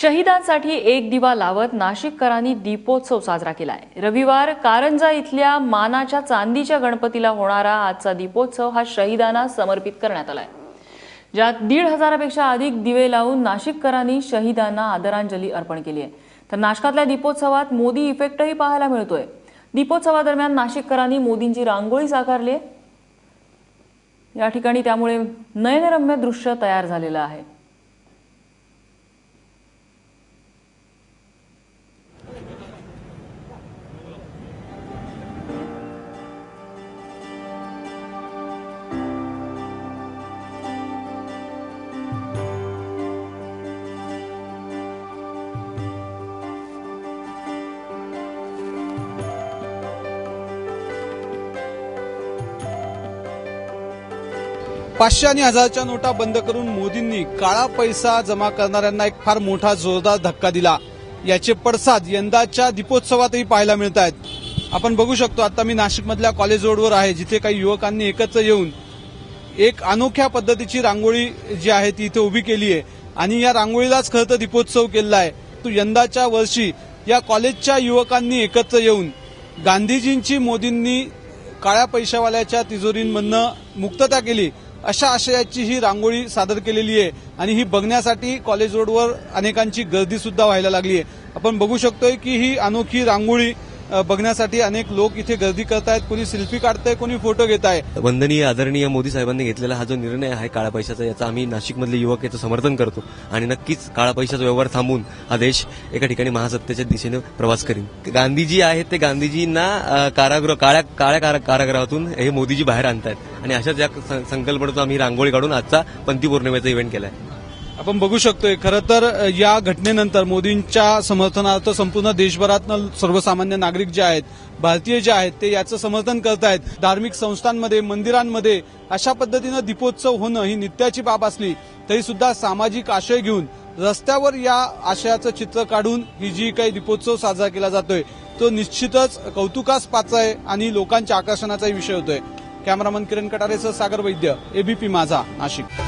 शहीदांसाठी एक दिवा लावत नाशिककरांनी दीपोत्सव साजरा केलाय। रविवार कारंजा इथल्या मानाच्या चांदीच्या गणपतीला होणारा आजचा दीपोत्सव हा शहीदांना समर्पित करण्यात आलाय, ज्यात 1,500 पेक्षा अधिक दिवे लावून नाशिककरांनी शहीदांना आदरांजली अर्पण केली आहे। तर नाशकातल्या दीपोत्सवात मोदी इफेक्टही पाहायला मिळतोय। दीपोत्सवादरम्यान नाशिककरांनी मोदींची रांगोळी साकारली आहे। या ठिकाणी त्यामुळे नयनरम्य दृश्य तयार झालेलं आहे। पाचशे आणि हजारच्या नोटा बंद करून मोदींनी काळा पैसा जमा करणाऱ्यांना एक फार मोठा जोरदार धक्का दिला। याचे पडसाद यंदाच्या दीपोत्सवातही पाहायला मिळत आहेत। आपण बघू शकतो, आता मी नाशिकमधल्या कॉलेज रोडवर आहे, जिथे काही युवकांनी एकत्र येऊन एक अनोख्या पद्धतीची रांगोळी जी आहे ती इथे उभी केली आहे आणि या रांगोळीलाच खरं तर दीपोत्सव केला आहे। तो यंदाच्या वर्षी या कॉलेजच्या युवकांनी एकत्र येऊन गांधीजींची मोदींनी काळ्या पैशावाल्याच्या तिजोरींमधनं मुक्तता केली अशा आशयाची ही रांगोळी सादर केलेली आहे आणि ही बघण्यासाठी कॉलेज रोडवर अनेकांची गर्दी सुद्धा व्हायला लागली आहे। आपण बघू शकतोय की ही अनोखी रांगोळी बघण्यासाठी अनेक लोक इथे गर्दी करतायत, कोणी सेल्फी काढतंय, कोणी फोटो घेत आहे। वंदनीय आदरणीय मोदी साहेबांनी घेतलेला हा जो निर्णय आहे काळा पैशाचा, याचा आम्ही नाशिकमधले युवक याचं समर्थन करतो आणि नक्कीच काळा पैशाचा व्यवहार थांबून हा देश एका ठिकाणी महासत्तेच्या दिशेने प्रवास करीन। गांधीजी आहेत ते गांधीजींना काळ्या कारागृहातून हे मोदीजी बाहेर आणतायत आणि अशाच या संकल्पनेतून आम्ही रांगोळी काढून आजचा पंथी पौर्णिमेचा इव्हेंट केलाय। आपण बघू शकतोय, खरं तर या घटनेनंतर मोदींच्या समर्थनार्थ संपूर्ण देशभरातनं सर्वसामान्य नागरिक जे आहेत, भारतीय जे आहेत, ते याचं समर्थन करतायत। धार्मिक संस्थांमध्ये, मंदिरांमध्ये अशा पद्धतीनं दीपोत्सव होणं ही नित्याची बाब असली तरी सुद्धा सामाजिक आशय घेऊन रस्त्यावर या आशयाचं चित्र काढून ही जी काही दीपोत्सव साजरा केला जातोय तो निश्चितच कौतुकास पात्र आहे आणि लोकांच्या आकर्षणाचाही विषय होतोय। कॅमेरामन किरण कटारेसह सागर वैद्य, एबीपी माझा, नाशिक।